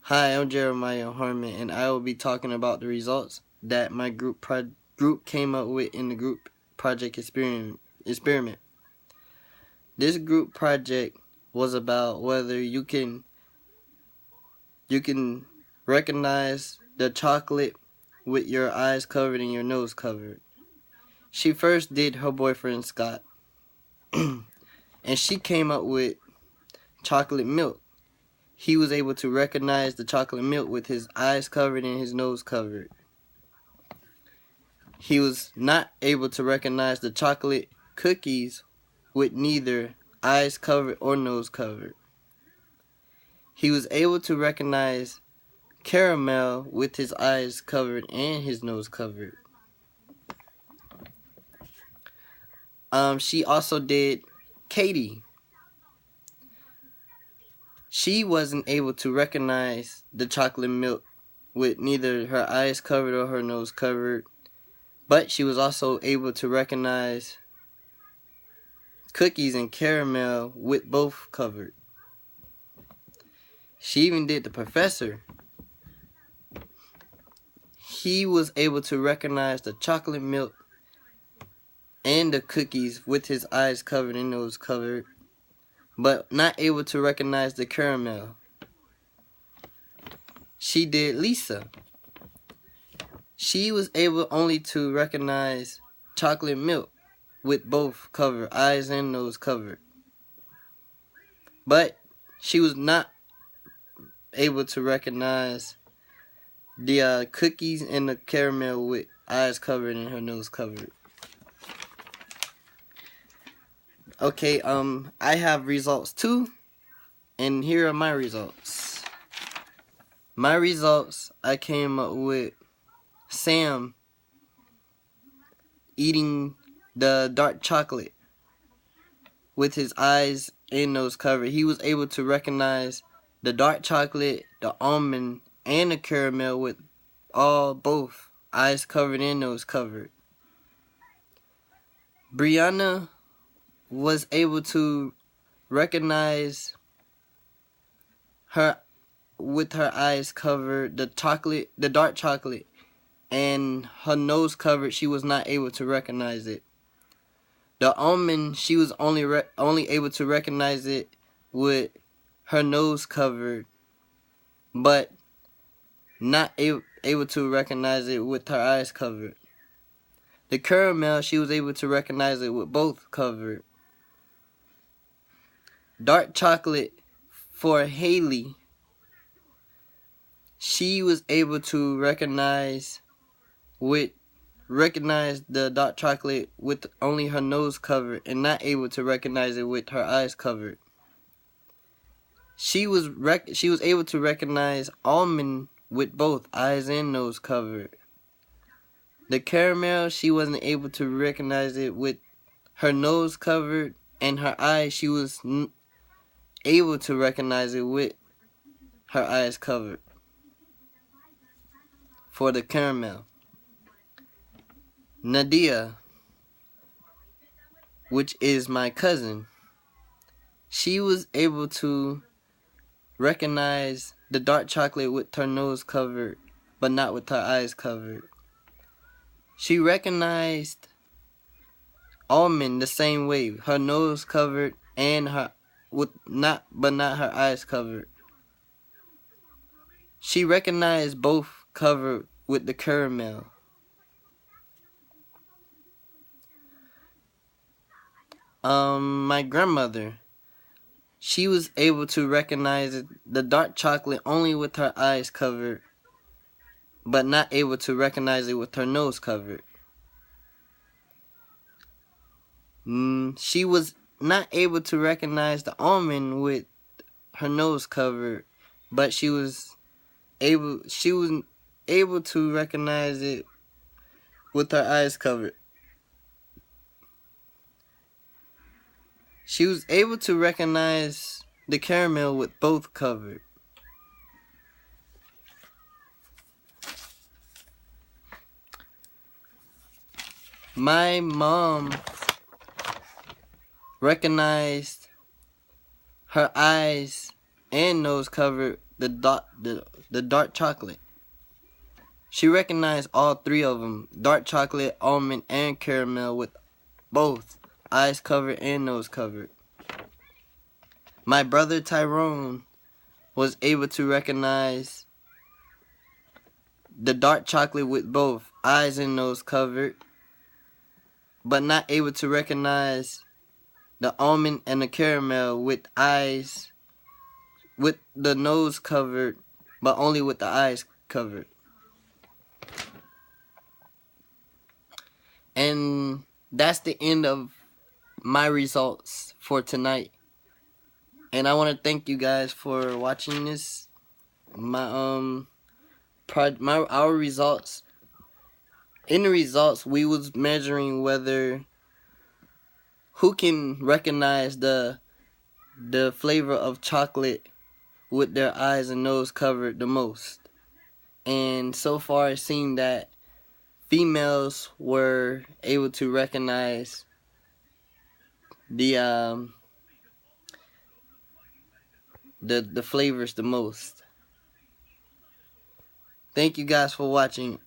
Hi, I'm Jeremiah Harmon, and I will be talking about the results that my group came up with in the group project experiment. This group project was about whether you can recognize the chocolate with your eyes covered and your nose covered. She first did her boyfriend Scott, and she came up with chocolate milk. He was able to recognize the chocolate milk with his eyes covered and his nose covered. He was not able to recognize the chocolate cookies with neither eyes covered or nose covered. He was able to recognize caramel with his eyes covered and his nose covered. She also did Katie. She wasn't able to recognize the chocolate milk with neither her eyes covered or her nose covered, but she was also able to recognize cookies and caramel with both covered. She even did the professor. He was able to recognize the chocolate milk and the cookies with his eyes covered and nose covered, but not able to recognize the caramel. She did Lisa. She was able only to recognize chocolate milk with both covered, eyes and nose covered. But she was not able to recognize the cookies and the caramel with eyes covered and her nose covered. Okay, I have results too, and here are my results. My results, I came up with Sam eating the dark chocolate with his eyes and nose covered. He was able to recognize the dark chocolate, the almond, and the caramel with both eyes covered and nose covered. Brianna was able to recognize with her eyes covered the dark chocolate, and her nose covered. She was not able to recognize it. The almond, she was only able to recognize it with her nose covered, but not able to recognize it with her eyes covered. The caramel, she was able to recognize it with both covered. Dark chocolate for Haley, she was able to recognize the dark chocolate with only her nose covered and not able to recognize it with her eyes covered. She was able to recognize almond with both eyes and nose covered. The caramel, she wasn't able to recognize it with her nose covered, and her eyes, she was able to recognize it with her eyes covered. For the caramel, Nadia, which is my cousin, she was able to recognize the dark chocolate with her nose covered, but not with her eyes covered. She recognized almond the same way, her nose covered and not her eyes covered. She recognized both covered with the caramel. My grandmother, she was able to recognize the dark chocolate only with her eyes covered, but not able to recognize it with her nose covered. She was not able to recognize the almond with her nose covered, but she was able to recognize it with her eyes covered. She was able to recognize the caramel with both covered. My mom recognized her eyes and nose covered the dark chocolate. She recognized all three of them, dark chocolate, almond, and caramel, with both eyes covered and nose covered. My brother Tyrone was able to recognize the dark chocolate with both eyes and nose covered, but not able to recognize the almond and the caramel with eyes, with the nose covered, but only with the eyes covered. And that's the end of my results for tonight. And I want to thank you guys for watching this. Our results. In the results, we was measuring whether who can recognize the flavor of chocolate with their eyes and nose covered the most. And so far it seemed that females were able to recognize the flavors the most. Thank you guys for watching.